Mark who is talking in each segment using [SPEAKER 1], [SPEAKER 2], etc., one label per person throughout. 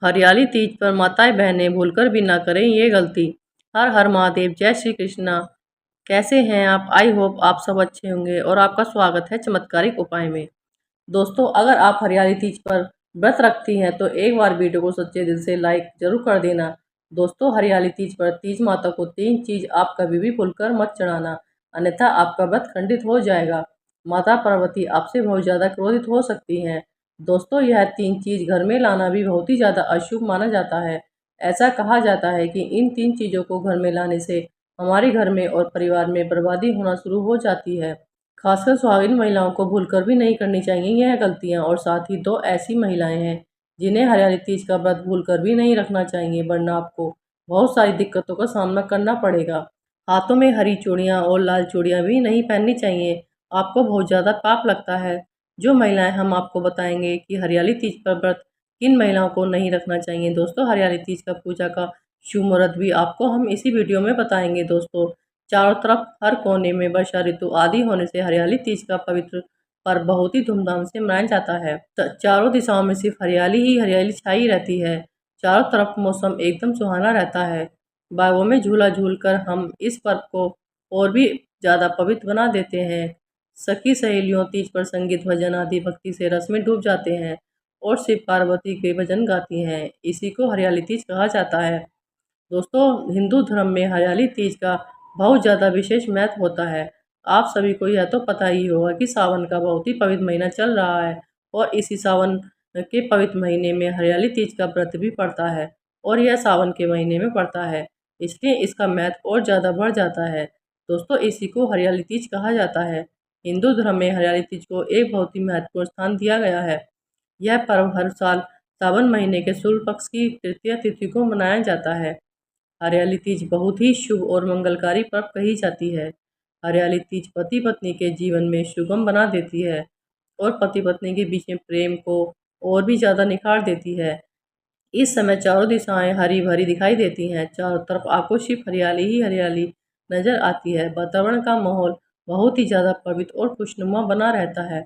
[SPEAKER 1] हरियाली तीज पर माताएं बहनें भूलकर भी ना करें ये गलती। हर हर महादेव, जय श्री कृष्णा। कैसे हैं आप? आई होप आप सब अच्छे होंगे और आपका स्वागत है चमत्कारिक उपाय में। दोस्तों, अगर आप हरियाली तीज पर व्रत रखती हैं तो एक बार वीडियो को सच्चे दिल से लाइक जरूर कर देना। दोस्तों, हरियाली तीज पर तीज माता को 3 चीज आप कभी भी भूलकर मत चढ़ाना, अन्यथा आपका व्रत खंडित हो जाएगा। माता पार्वती आपसे बहुत ज्यादा क्रोधित हो सकती हैं। दोस्तों, यह 3 चीज घर में लाना भी बहुत ही ज्यादा अशुभ माना जाता है। ऐसा कहा जाता है कि इन 3 चीजों को घर में लाने से हमारे घर में और परिवार में बर्बादी होना शुरू हो जाती है। खासकर सुहागिन महिलाओं को भूलकर भी नहीं करनी चाहिए यह गलतियां। और साथ ही 2 ऐसी महिलाएं हैं जिन्हें हरियाली तीज का व्रत भूलकर भी नहीं रखना चाहिए, वरना आपको बहुत सारी दिक्कतों का सामना करना पड़ेगा। हाथों में हरी चूड़ियां और लाल चूड़ियां भी नहीं पहननी चाहिए, आपको बहुत ज़्यादा पाप लगता है। जो महिलाएं हम आपको बताएंगे कि हरियाली तीज पर व्रत किन महिलाओं को नहीं रखना चाहिए। दोस्तों, हरियाली तीज का पूजा का शुभ मुहूर्त भी आपको हम इसी वीडियो में बताएंगे। दोस्तों, चारों तरफ हर कोने में वर्षा ऋतु आदि होने से हरियाली तीज का पवित्र पर्व बहुत ही धूमधाम से मनाया जाता है। चारों दिशाओं में सिर्फ हरियाली ही हरियाली छाई रहती है। चारों तरफ मौसम एकदम सुहाना रहता है। बागों में झूला झूल कर हम इस पर्व को और भी ज़्यादा पवित्र बना देते हैं। सखी सहेलियों तीज पर संगीत भजन आदि भक्ति से रस में डूब जाते हैं और शिव पार्वती के भजन गाती हैं। इसी को हरियाली तीज कहा जाता है। दोस्तों, हिंदू धर्म में हरियाली तीज का बहुत ज़्यादा विशेष महत्व होता है। आप सभी को यह तो पता ही होगा कि सावन का बहुत ही पवित्र महीना चल रहा है और इसी सावन के पवित्र महीने में हरियाली तीज का व्रत भी पड़ता है और यह सावन के महीने में पड़ता है, इसलिए इसका महत्व और ज़्यादा बढ़ जाता है। दोस्तों, इसी को हरियाली तीज कहा जाता है। हिंदू धर्म में हरियाली तीज को एक बहुत ही महत्वपूर्ण स्थान दिया गया है। यह पर्व हर साल सावन महीने के शुक्ल पक्ष की तृतीया तिथि को मनाया जाता है। हरियाली तीज बहुत ही शुभ और मंगलकारी पर्व कही जाती है। हरियाली तीज पति पत्नी के जीवन में सुगम बना देती है और पति पत्नी के बीच में प्रेम को और भी ज़्यादा निखार देती है। इस समय चारों दिशाएं हरी भरी दिखाई देती हैं। चारों तरफ आपको सिर्फ हरियाली ही हरियाली नजर आती है। वातावरण का माहौल बहुत ही ज़्यादा पवित्र और खुशनुमा बना रहता है।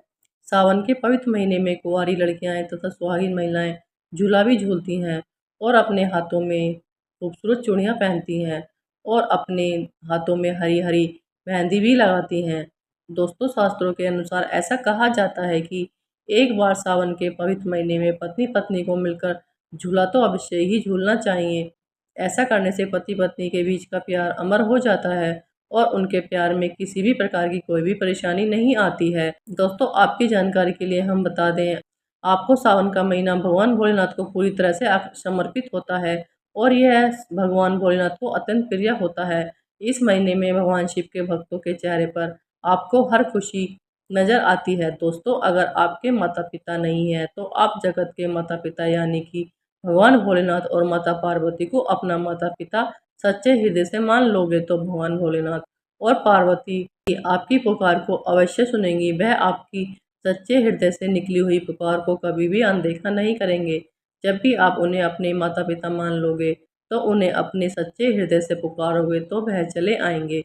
[SPEAKER 1] सावन के पवित्र महीने में कुंवारी लड़कियां तथा सुहागिन महिलाएं झूला भी झूलती हैं और अपने हाथों में खूबसूरत चूड़ियां पहनती हैं और अपने हाथों में हरी हरी मेहंदी भी लगाती हैं। दोस्तों, शास्त्रों के अनुसार ऐसा कहा जाता है कि एक बार सावन के पवित्र महीने में पत्नी पत्नी को मिलकर झूला तो अवश्य ही झूलना चाहिए। ऐसा करने से पति पत्नी के बीच का प्यार अमर हो जाता है और उनके प्यार में किसी भी प्रकार की कोई भी परेशानी नहीं आती है। दोस्तों, आपकी जानकारी के लिए हम बता दें, आपको सावन का महीना भगवान भोलेनाथ को पूरी तरह से समर्पित होता है और यह भगवान भोलेनाथ को अत्यंत प्रिय होता है। इस महीने में भगवान शिव के भक्तों के चेहरे पर आपको हर खुशी नजर आती है। दोस्तों, अगर आपके माता पिता नहीं है तो आप जगत के माता पिता यानी कि भगवान भोलेनाथ और माता पार्वती को अपना माता पिता सच्चे हृदय से मान लोगे तो भगवान भोलेनाथ और पार्वती आपकी पुकार को अवश्य सुनेंगी। वह आपकी सच्चे हृदय से निकली हुई पुकार को कभी भी अनदेखा नहीं करेंगे। जब भी आप उन्हें अपने माता पिता मान लोगे तो उन्हें अपने सच्चे हृदय से पुकारोगे तो वह चले आएंगे।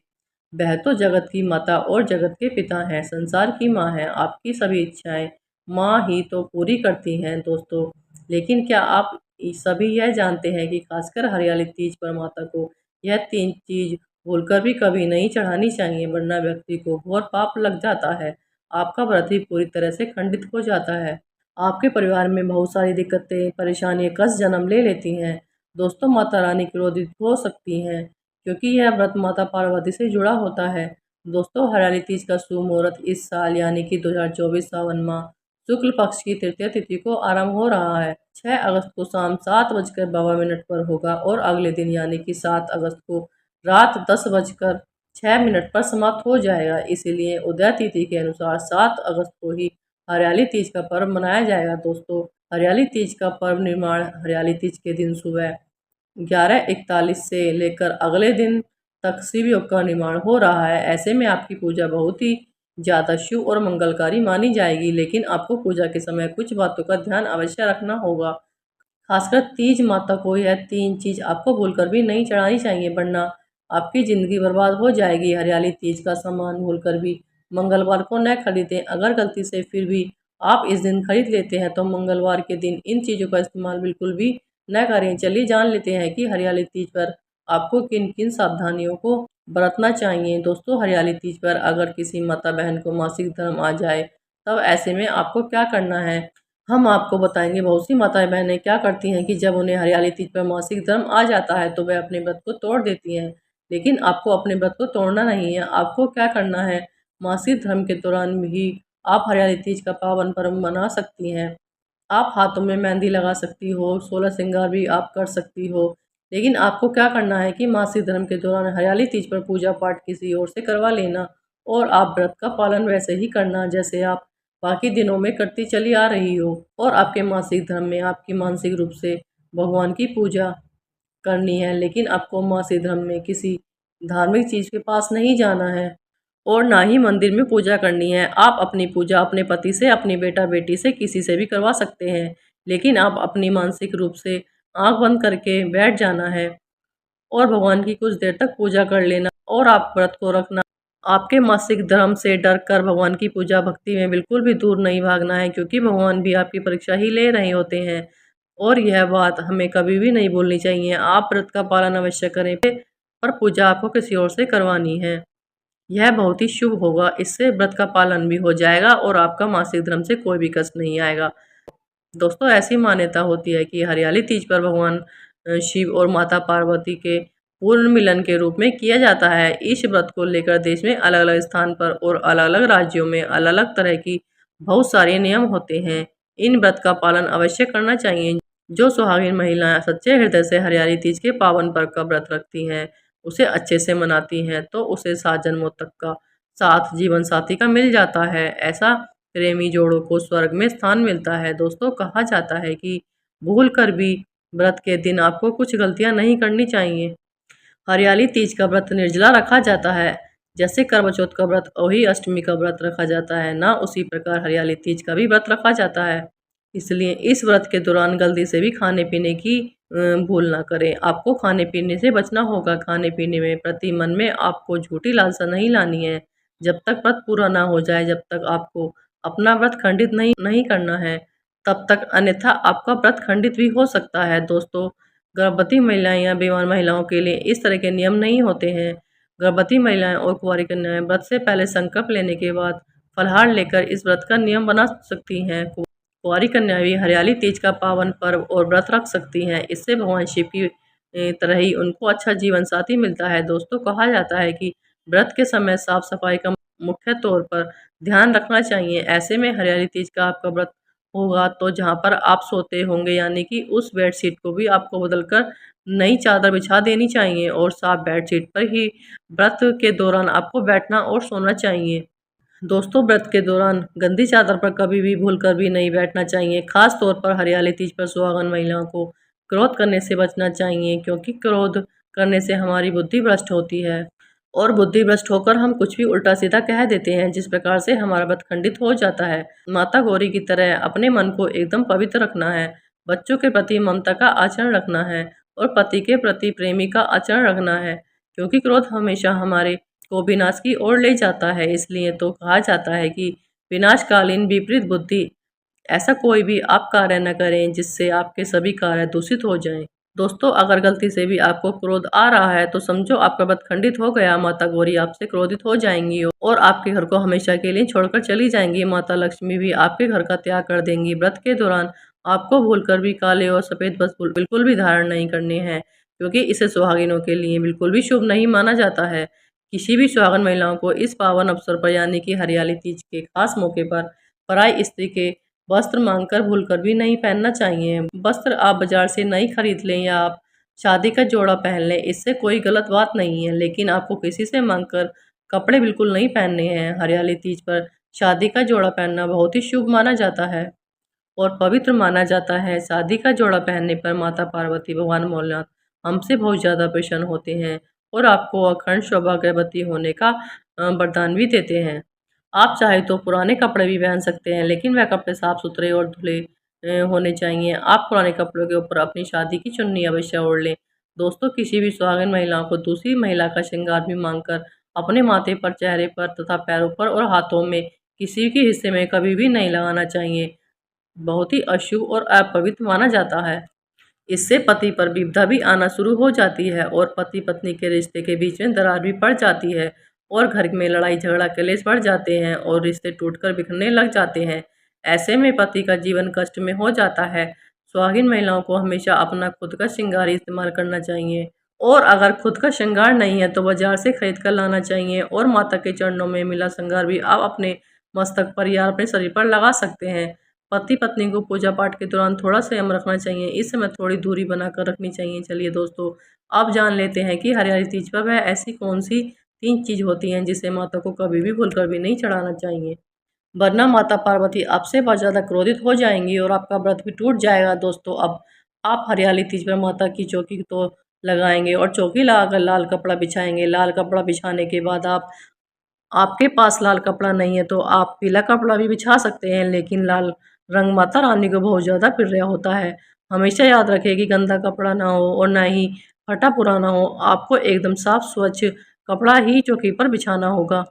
[SPEAKER 1] वह तो जगत की माता और जगत के पिता हैं, संसार की माँ है। आपकी सभी इच्छाएं माँ ही तो पूरी करती हैं। दोस्तों, लेकिन क्या आप सभी यह जानते हैं कि खासकर हरियाली तीज पर माता को यह 3 चीज भूलकर भी कभी नहीं चढ़ानी चाहिए, वरना व्यक्ति को घोर पाप लग जाता है। आपका व्रत ही पूरी तरह से खंडित हो जाता है। आपके परिवार में बहुत सारी दिक्कतें परेशानियां कस जन्म ले लेती हैं। दोस्तों, माता रानी क्रोधित हो सकती हैं क्योंकि यह व्रत माता पार्वती से जुड़ा होता है। दोस्तों, हरियाली तीज का शुभ मुहूर्त इस साल यानी कि 2024 सावन माह शुक्ल पक्ष की तृतीय तिथि को आरंभ हो रहा है। 6 अगस्त को शाम 7:52 पर होगा और अगले दिन यानी कि 7 अगस्त को रात 10:06 पर समाप्त हो जाएगा। इसीलिए उदय तिथि के अनुसार 7 अगस्त को ही हरियाली तीज का पर्व मनाया जाएगा। दोस्तों, हरियाली तीज का पर्व निर्माण हरियाली तीज के दिन सुबह 11:41 से लेकर अगले दिन तक शिव योग का निर्माण हो रहा है। ऐसे में आपकी पूजा बहुत ही ज़्यादा शुभ और मंगलकारी मानी जाएगी, लेकिन आपको पूजा के समय कुछ बातों का ध्यान अवश्य रखना होगा। खासकर तीज माता को यह 3 चीज आपको भूलकर भी नहीं चढ़ानी चाहिए, वरना आपकी ज़िंदगी बर्बाद हो जाएगी। हरियाली तीज का सामान भूलकर भी मंगलवार को न खरीदें। अगर गलती से फिर भी आप इस दिन खरीद लेते हैं तो मंगलवार के दिन इन चीज़ों का इस्तेमाल बिल्कुल भी न करें। चलिए जान लेते हैं कि हरियाली तीज पर आपको किन किन सावधानियों को बरतना चाहिए। दोस्तों, हरियाली तीज पर अगर किसी माता बहन को मासिक धर्म आ जाए, तब ऐसे में आपको क्या करना है, हम आपको बताएंगे। बहुत सी माताएं बहनें क्या करती हैं कि जब उन्हें हरियाली तीज पर मासिक धर्म आ जाता है तो वह अपने व्रत को तोड़ देती हैं। लेकिन आपको अपने व्रत को तोड़ना नहीं है। आपको क्या करना है, मासिक धर्म के दौरान भी आप हरियाली तीज का पावन पर्व मना सकती हैं। आप हाथों में मेहंदी लगा सकती हो, 16 श्रृंगार भी आप कर सकती हो। लेकिन आपको क्या करना है कि मासिक धर्म के दौरान हरियाली तीज पर पूजा पाठ किसी और से करवा लेना, और आप व्रत का पालन वैसे ही करना जैसे आप बाकी दिनों में करती चली आ रही हो। और आपके मासिक धर्म में आपकी मानसिक रूप से भगवान की पूजा करनी है, लेकिन आपको मासिक धर्म में किसी धार्मिक चीज के पास नहीं जाना है और ना ही मंदिर में पूजा करनी है। आप अपनी पूजा अपने पति से, अपनी बेटा बेटी से, किसी से भी करवा सकते हैं, लेकिन आप अपनी मानसिक रूप से आंख बंद करके बैठ जाना है और भगवान की कुछ देर तक पूजा कर लेना और आप व्रत को रखना। आपके मासिक धर्म से डर कर भगवान की पूजा भक्ति में बिल्कुल भी दूर नहीं भागना है, क्योंकि भगवान भी आपकी परीक्षा ही ले रहे होते हैं। और यह बात हमें कभी भी नहीं भूलनी चाहिए। आप व्रत का पालन अवश्य करें, पर पूजा आपको किसी और से करवानी है। यह बहुत ही शुभ होगा। इससे व्रत का पालन भी हो जाएगा और आपका मासिक धर्म से कोई भी कष्ट नहीं आएगा। दोस्तों, ऐसी मान्यता होती है कि हरियाली तीज पर भगवान शिव और माता पार्वती के पूर्ण मिलन के रूप में किया जाता है। इस व्रत को लेकर देश में अलग अलग स्थान पर और अलग अलग राज्यों में अलग अलग तरह की बहुत सारे नियम होते हैं। इन व्रत का पालन अवश्य करना चाहिए। जो सुहागिन महिलाएं सच्चे हृदय से हरियाली तीज के पावन पर्व का व्रत रखती हैं, उसे अच्छे से मनाती हैं, तो उसे 7 जन्मों तक का साथ जीवन साथी का मिल जाता है। ऐसा प्रेमी जोड़ों को स्वर्ग में स्थान मिलता है। दोस्तों, कहा जाता है कि भूल कर भी व्रत के दिन आपको कुछ गलतियां नहीं करनी चाहिए। हरियाली तीज का व्रत निर्जला रखा जाता है, जैसे करवा चौथ का व्रत और अष्टमी का व्रत रखा जाता है ना, उसी प्रकार हरियाली तीज का भी व्रत रखा जाता है। इसलिए इस व्रत के दौरान गलती से भी खाने पीने की भूल ना करें। आपको खाने पीने से बचना होगा। खाने पीने में प्रति मन में आपको झूठी लालसा नहीं लानी है। जब तक व्रत पूरा ना हो जाए, जब तक आपको अपना व्रत खंडित नहीं करना है, तब तक, अन्यथा आपका व्रत खंडित भी हो सकता है। दोस्तों, गर्भवती महिलाएं या बीमार महिलाओं के लिए इस तरह के नियम नहीं होते हैं। गर्भवती महिलाएं और कुंवारी कन्याएं व्रत से पहले संकल्प लेने के बाद फलाहार लेकर इस व्रत का नियम बना सकती हैं। कुंवारी कन्याएं भी हरियाली तीज का पावन पर्व और व्रत रख सकती हैं। इससे भगवान शिव की तरह ही उनको अच्छा जीवन साथी मिलता है। दोस्तों, कहा जाता है कि व्रत के समय साफ सफाई का मुख्य तौर पर ध्यान रखना चाहिए। ऐसे में हरियाली तीज का आपका व्रत होगा तो जहाँ पर आप सोते होंगे, यानी कि उस बेडशीट को भी आपको बदलकर नई चादर बिछा देनी चाहिए और साफ बेडशीट पर ही व्रत के दौरान आपको बैठना और सोना चाहिए। दोस्तों, व्रत के दौरान गंदी चादर पर कभी भी भूलकर भी नहीं बैठना चाहिए। खास तौर पर हरियाली तीज पर सुहागन महिलाओं को क्रोध करने से बचना चाहिए, क्योंकि क्रोध करने से हमारी बुद्धि भ्रष्ट होती है और बुद्धि भ्रष्ट होकर हम कुछ भी उल्टा सीधा कह देते हैं, जिस प्रकार से हमारा व्रत खंडित हो जाता है। माता गौरी की तरह अपने मन को एकदम पवित्र रखना है, बच्चों के प्रति ममता का आचरण रखना है और पति के प्रति प्रेमी का आचरण रखना है, क्योंकि क्रोध हमेशा हमारे को विनाश की ओर ले जाता है। इसलिए तो कहा जाता है कि विनाशकालीन विपरीत बुद्धि। ऐसा कोई भी आप कार्य न करें जिससे आपके सभी कार्य दूषित हो जाएं। दोस्तों, अगर गलती से भी आपको क्रोध आ रहा है तो समझो आपका व्रत खंडित हो गया। माता गौरी आपसे क्रोधित हो जाएंगी और आपके घर को हमेशा के लिए छोड़कर चली जाएंगी। माता लक्ष्मी भी आपके घर का त्याग कर देंगी। व्रत के दौरान आपको भूलकर भी काले और सफेद वस्त्र बिल्कुल भी धारण नहीं करने हैं, क्योंकि इसे सुहागिनों के लिए बिल्कुल भी शुभ नहीं माना जाता है। किसी भी सुहागन महिलाओं को इस पावन अवसर पर, यानी कि हरियाली तीज के खास मौके पर, पराई स्त्री के वस्त्र मांगकर भूलकर भी नहीं पहनना चाहिए। वस्त्र आप बाजार से नहीं खरीद लें या आप शादी का जोड़ा पहन लें, इससे कोई गलत बात नहीं है, लेकिन आपको किसी से मांगकर कपड़े बिल्कुल नहीं पहनने हैं। हरियाली तीज पर शादी का जोड़ा पहनना बहुत ही शुभ माना जाता है और पवित्र माना जाता है। शादी का जोड़ा पहनने पर माता पार्वती, भगवान भोलेनाथ हमसे बहुत ज़्यादा प्रसन्न होते हैं और आपको अखंड सौभाग्यवती होने का वरदान भी देते हैं। आप चाहे तो पुराने कपड़े भी पहन सकते हैं, लेकिन वह कपड़े साफ सुथरे और धुले होने चाहिए। आप पुराने कपड़ों के ऊपर अपनी शादी की चुन्नी अवश्य ओढ़ लें। दोस्तों, किसी भी सुहागिन महिला को दूसरी महिला का श्रृंगार भी मांगकर अपने माथे पर, चेहरे पर तथा पैरों पर और हाथों में किसी के हिस्से में कभी भी नहीं लगाना चाहिए। बहुत ही अशुभ और अपवित्र माना जाता है। इससे पति पर विपदा भी आना शुरू हो जाती है और पति पत्नी के रिश्ते के बीच में दरार भी पड़ जाती है और घर में लड़ाई झगड़ा कलेश बढ़ जाते हैं और रिश्ते टूटकर बिखरने लग जाते हैं। ऐसे में पति का जीवन कष्ट में हो जाता है। सुहागिन महिलाओं को हमेशा अपना खुद का श्रृंगार इस्तेमाल करना चाहिए और अगर खुद का श्रृंगार नहीं है तो बाजार से खरीद कर लाना चाहिए और माता के चरणों में मिला श्रृंगार भी आप अपने मस्तक पर या अपने शरीर पर लगा सकते हैं। पति पत्नी को पूजा पाठ के दौरान थोड़ा संयम रखना चाहिए, इस समय थोड़ी दूरी बनाकर रखनी चाहिए। चलिए दोस्तों, अब जान लेते हैं कि हरियाली तीज पर वह ऐसी कौन सी 3 चीज़ होती हैं जिसे माता को कभी भी भूलकर भी नहीं चढ़ाना चाहिए, वरना माता पार्वती आपसे बहुत ज़्यादा क्रोधित हो जाएंगी और आपका व्रत भी टूट जाएगा। दोस्तों, अब आप हरियाली तीज पर माता की चौकी तो लगाएंगे और चौकी लगाकर लाल कपड़ा बिछाएंगे। लाल कपड़ा बिछाने के बाद आपके पास लाल कपड़ा नहीं है तो आप पीला कपड़ा भी बिछा सकते हैं, लेकिन लाल रंग माता रानी को बहुत ज़्यादा प्रिय होता है। हमेशा याद रखें कि गंदा कपड़ा ना हो और ना ही फटा पुराना हो। आपको एकदम साफ स्वच्छ कपड़ा ही चौकी पर बिछाना होगा।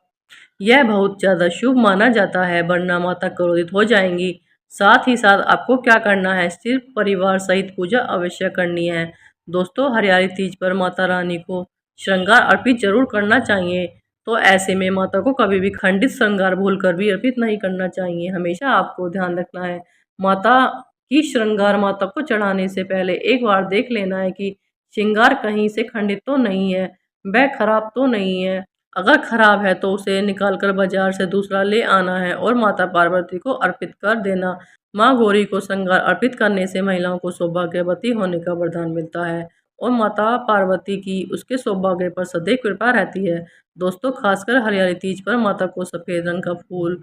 [SPEAKER 1] यह बहुत ज़्यादा शुभ माना जाता है, वरना माता क्रोधित हो जाएंगी। साथ ही साथ आपको क्या करना है, सिर्फ परिवार सहित पूजा अवश्य करनी है। दोस्तों, हरियाली तीज पर माता रानी को श्रृंगार अर्पित जरूर करना चाहिए। तो ऐसे में माता को कभी भी खंडित श्रृंगार भूलकर भी अर्पित नहीं करना चाहिए। हमेशा आपको ध्यान रखना है, माता की श्रृंगार माता को चढ़ाने से पहले एक बार देख लेना है कि श्रृंगार कहीं से खंडित तो नहीं है, वह खराब तो नहीं है। अगर खराब है तो उसे निकाल कर बाजार से दूसरा ले आना है और माता पार्वती को अर्पित कर देना। माँ गौरी को श्रृंगार अर्पित करने से महिलाओं को सौभाग्यवती होने का वरदान मिलता है और माता पार्वती की उसके सौभाग्य पर सदैव कृपा रहती है। दोस्तों, खासकर हरियाली तीज पर माता को सफ़ेद रंग का फूल,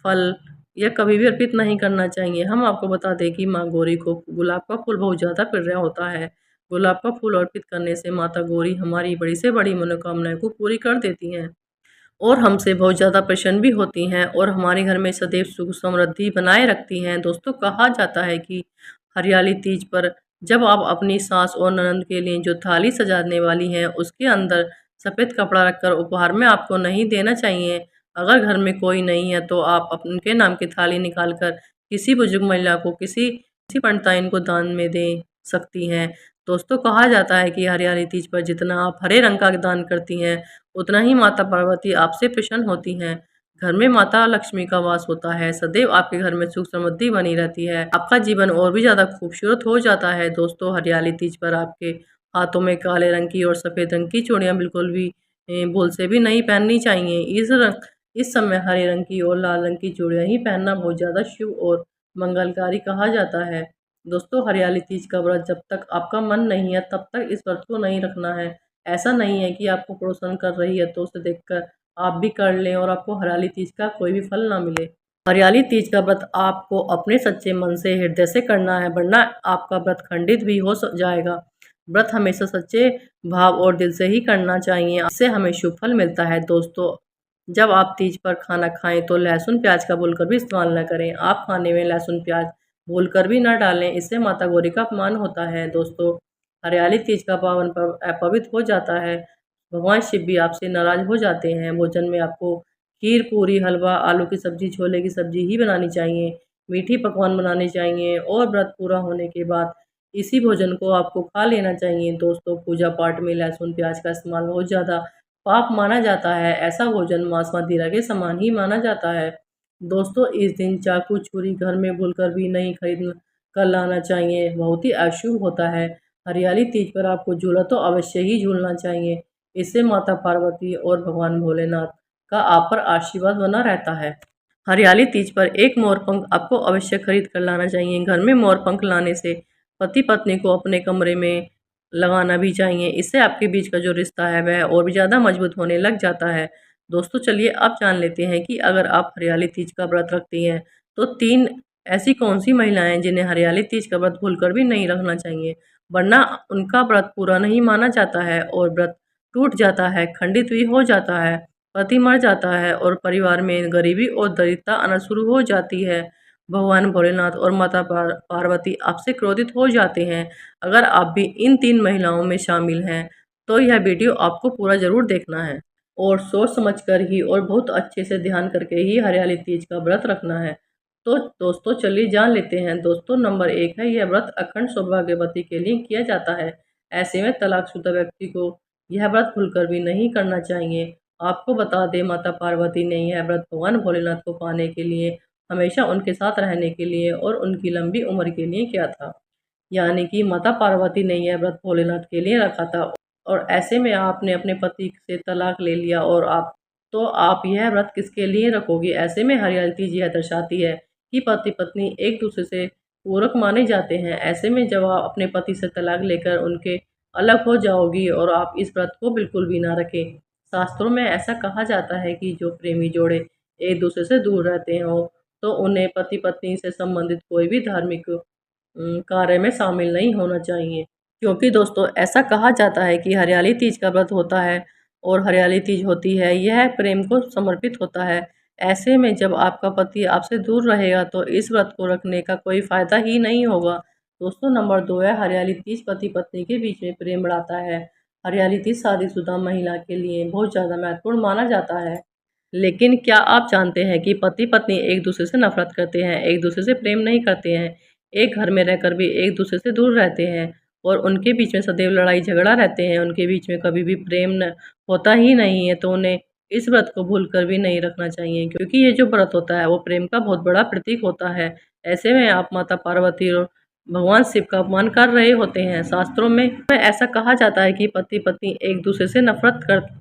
[SPEAKER 1] फल यह कभी भी अर्पित नहीं करना चाहिए। हम आपको बता दें कि माँ गौरी को गुलाब का फूल बहुत ज़्यादा प्रिय होता है। गुलाब का फूल अर्पित करने से माता गौरी हमारी बड़ी से बड़ी मनोकामनाएं को पूरी कर देती हैं और हमसे बहुत ज़्यादा प्रसन्न भी होती हैं और हमारे घर में सदैव सुख समृद्धि बनाए रखती हैं। दोस्तों, कहा जाता है कि हरियाली तीज पर जब आप अपनी सास और ननद के लिए जो थाली सजाने वाली हैं उसके अंदर सफ़ेद कपड़ा रखकर उपहार में आपको नहीं देना चाहिए। अगर घर में कोई नहीं है तो आप उनके नाम की थाली निकाल कर किसी बुजुर्ग महिला को, किसी पंडिताइन को दान में दे सकती हैं। दोस्तों, कहा जाता है कि हरियाली तीज पर जितना आप हरे रंग का दान करती हैं उतना ही माता पार्वती आपसे प्रसन्न होती हैं। घर में माता लक्ष्मी का वास होता है, सदैव आपके घर में सुख समृद्धि बनी रहती है, आपका जीवन और भी ज़्यादा खूबसूरत हो जाता है। दोस्तों, हरियाली तीज पर आपके हाथों में काले रंग की और सफ़ेद रंग की चूड़ियाँ बिल्कुल भी भूल से भी नहीं पहननी चाहिए। इस समय हरे रंग की और लाल रंग की चूड़ियाँ ही पहनना बहुत ज़्यादा शुभ और मंगलकारी कहा जाता है। दोस्तों, हरियाली तीज का व्रत जब तक आपका मन नहीं है तब तक इस व्रत को नहीं रखना है। ऐसा नहीं है कि आपको पड़ोसन कर रही है तो उसे देखकर आप भी कर लें और आपको हरियाली तीज का कोई भी फल ना मिले। हरियाली तीज का व्रत आपको अपने सच्चे मन से हृदय से करना है, वरना आपका व्रत खंडित भी हो जाएगा। व्रत हमेशा सच्चे भाव और दिल से ही करना चाहिए, इससे हमें शुभ फल मिलता है। दोस्तों, जब आप तीज पर खाना खाएं तो लहसुन प्याज का भूलकर भी इस्तेमाल न करें। आप खाने में लहसुन प्याज भूलकर भी न डालें, इससे माता गौरी का अपमान होता है। दोस्तों, हरियाली तीज का पावन पर्व अपवित्र हो जाता है। भगवान शिव भी आपसे नाराज हो जाते हैं। भोजन में आपको खीर, पूरी, हलवा, आलू की सब्जी, छोले की सब्जी ही बनानी चाहिए। मीठी पकवान बनाने चाहिए और व्रत पूरा होने के बाद इसी भोजन को आपको खा लेना चाहिए। दोस्तों, पूजा पाठ में लहसुन प्याज का इस्तेमाल बहुत ज़्यादा पाप माना जाता है। ऐसा भोजन मांस मदिरा के समान ही माना जाता है। दोस्तों, इस दिन चाकू छुरी घर में भूलकर भी नहीं खरीद कर लाना चाहिए, बहुत ही अशुभ होता है। हरियाली तीज पर आपको झूला तो अवश्य ही झूलना चाहिए, इससे माता पार्वती और भगवान भोलेनाथ का आप पर आशीर्वाद बना रहता है। हरियाली तीज पर एक मोरपंख आपको अवश्य खरीद कर लाना चाहिए। घर में मोरपंख लाने से पति पत्नी को अपने कमरे में लगाना भी चाहिए, इससे आपके बीच का जो रिश्ता है वह और भी ज़्यादा मजबूत होने लग जाता है। दोस्तों, चलिए अब जान लेते हैं कि अगर आप हरियाली तीज का व्रत रखती हैं तो 3 ऐसी कौन सी महिलाएं जिन्हें हरियाली तीज का व्रत भूलकर भी नहीं रखना चाहिए, वरना उनका व्रत पूरा नहीं माना जाता है और व्रत टूट जाता है, खंडित भी हो जाता है, पति मर जाता है और परिवार में गरीबी और दरिद्रता आना शुरू हो जाती है। भगवान भोलेनाथ और माता पार्वती आपसे क्रोधित हो जाते हैं। अगर आप भी इन 3 महिलाओं में शामिल हैं तो यह वीडियो आपको पूरा ज़रूर देखना है और सोच समझ कर ही और बहुत अच्छे से ध्यान करके ही हरियाली तीज का व्रत रखना है। तो दोस्तों चलिए जान लेते हैं। दोस्तों नंबर 1 है, यह व्रत अखंड सौभाग्यवती के लिए किया जाता है। ऐसे में तलाकशुदा व्यक्ति को यह व्रत भूलकर भी नहीं करना चाहिए। आपको बता दें, माता पार्वती ने यह व्रत भगवान भोलेनाथ को पाने के लिए, हमेशा उनके साथ रहने के लिए और उनकी लंबी उम्र के लिए किया था। यानी कि माता पार्वती ने यह व्रत भोलेनाथ के लिए रखा था। और ऐसे में आपने अपने पति से तलाक ले लिया और आप यह व्रत किसके लिए रखोगे? ऐसे में हरियाली तीज यह दर्शाती है कि पति पत्नी एक दूसरे से पूरक माने जाते हैं। ऐसे में जब आप अपने पति से तलाक लेकर उनके अलग हो जाओगी और आप इस व्रत को बिल्कुल भी ना रखें। शास्त्रों में ऐसा कहा जाता है कि जो प्रेमी जोड़े एक दूसरे से दूर रहते हो, तो उन्हें पति पत्नी से संबंधित कोई भी धार्मिक कार्य में शामिल नहीं होना चाहिए। क्योंकि दोस्तों ऐसा कहा जाता है कि हरियाली तीज का व्रत होता है और हरियाली तीज होती है, यह प्रेम को समर्पित होता है। ऐसे में जब आपका पति आपसे दूर रहेगा तो इस व्रत को रखने का कोई फ़ायदा ही नहीं होगा। दोस्तों नंबर 2 है, हरियाली तीज पति पत्नी के बीच में प्रेम बढ़ाता है। हरियाली तीज शादीशुदा महिला के लिए बहुत ज़्यादा महत्वपूर्ण माना जाता है। लेकिन क्या आप जानते हैं कि पति पत्नी एक दूसरे से नफरत करते हैं, एक दूसरे से प्रेम नहीं करते हैं, एक घर में रहकर भी एक दूसरे से दूर रहते हैं और उनके बीच में सदैव लड़ाई झगड़ा रहते हैं, उनके बीच में कभी भी प्रेम न होता ही नहीं है। तो उन्हें इस व्रत को भूल कर भी नहीं रखना चाहिए, क्योंकि ये जो व्रत होता है वो प्रेम का बहुत बड़ा प्रतीक होता है। ऐसे में आप माता पार्वती और भगवान शिव का अपमान कर रहे होते हैं। शास्त्रों में ऐसा कहा जाता है कि पति पत्नी एक दूसरे से नफरत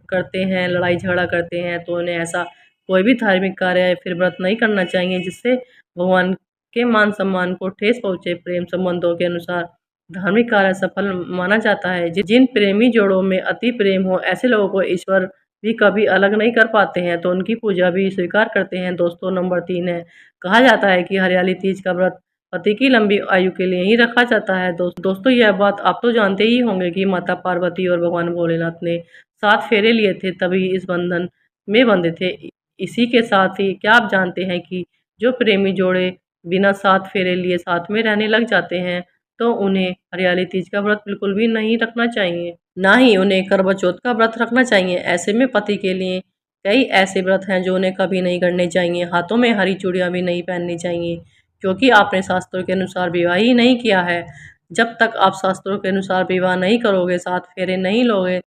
[SPEAKER 1] करते हैं, लड़ाई झगड़ा करते हैं, तो उन्हें ऐसा कोई भी धार्मिक कार्य या फिर व्रत नहीं करना चाहिए जिससे भगवान के मान सम्मान को ठेस पहुंचे। प्रेम संबंधों के अनुसार धार्मिक कार्य सफल माना जाता है। जिन प्रेमी जोड़ों में अति प्रेम हो, ऐसे लोगों को ईश्वर भी कभी अलग नहीं कर पाते हैं, तो उनकी पूजा भी स्वीकार करते हैं। दोस्तों नंबर 3 है, कहा जाता है कि हरियाली तीज का व्रत पति की लंबी आयु के लिए ही रखा जाता है। दोस्तों यह बात आप तो जानते ही होंगे कि माता पार्वती और भगवान भोलेनाथ ने 7 फेरे लिए थे, तभी इस बंधन में बंधे थे। इसी के साथ ही क्या आप जानते हैं कि जो प्रेमी जोड़े बिना 7 फेरे लिए साथ में रहने लग जाते हैं, तो उन्हें हरियाली तीज का व्रत बिल्कुल भी नहीं रखना चाहिए, ना ही उन्हें करवा चौथ का व्रत रखना चाहिए। ऐसे में पति के लिए कई ऐसे व्रत हैं जो उन्हें कभी नहीं करने चाहिए। हाथों में हरी चूड़ियां भी नहीं पहननी चाहिए, क्योंकि आपने शास्त्रों के अनुसार विवाह ही नहीं किया है। जब तक आप शास्त्रों के अनुसार विवाह नहीं करोगे, 7 फेरे नहीं लोगे,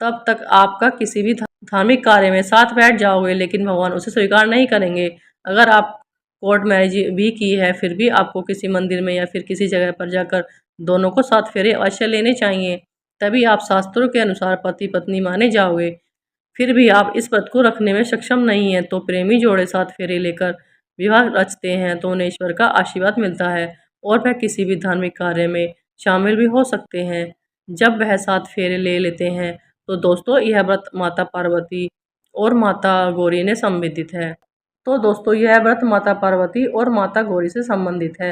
[SPEAKER 1] तब तक आपका किसी भी धार्मिक कार्य में साथ बैठ जाओगे, लेकिन भगवान उसे स्वीकार नहीं करेंगे। अगर आप कोर्ट मैरिज भी की है, फिर भी आपको किसी मंदिर में या फिर किसी जगह पर जाकर दोनों को 7 फेरे अवश्य लेने चाहिए, तभी आप शास्त्रों के अनुसार पति पत्नी माने जाओगे। फिर भी आप इस व्रत को रखने में सक्षम नहीं हैं, तो प्रेमी जोड़े 7 फेरे लेकर विवाह रचते हैं, तो उन्हें ईश्वर का आशीर्वाद मिलता है और वह किसी भी धार्मिक कार्य में शामिल भी हो सकते हैं जब वह 7 फेरे ले लेते हैं। तो दोस्तों यह व्रत माता पार्वती और माता गौरी ने संबंधित है। तो दोस्तों यह व्रत माता पार्वती और माता गौरी से संबंधित है।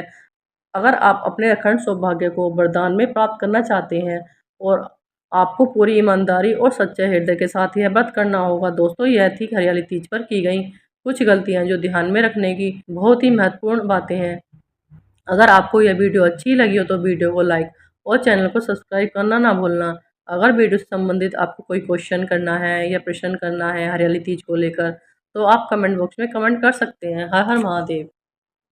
[SPEAKER 1] अगर आप अपने अखंड सौभाग्य को वरदान में प्राप्त करना चाहते हैं और आपको पूरी ईमानदारी और सच्चे हृदय के साथ यह व्रत करना होगा। दोस्तों यह थी हरियाली तीज पर की गई कुछ गलतियां जो ध्यान में रखने की बहुत ही महत्वपूर्ण बातें हैं। अगर आपको यह वीडियो अच्छी लगी हो तो वीडियो को लाइक और चैनल को सब्सक्राइब करना ना भूलना। अगर वीडियो से संबंधित आपको कोई क्वेश्चन करना है या प्रश्न करना है हरियाली तीज को लेकर, तो आप कमेंट बॉक्स में कमेंट कर सकते हैं। हर हर महादेव।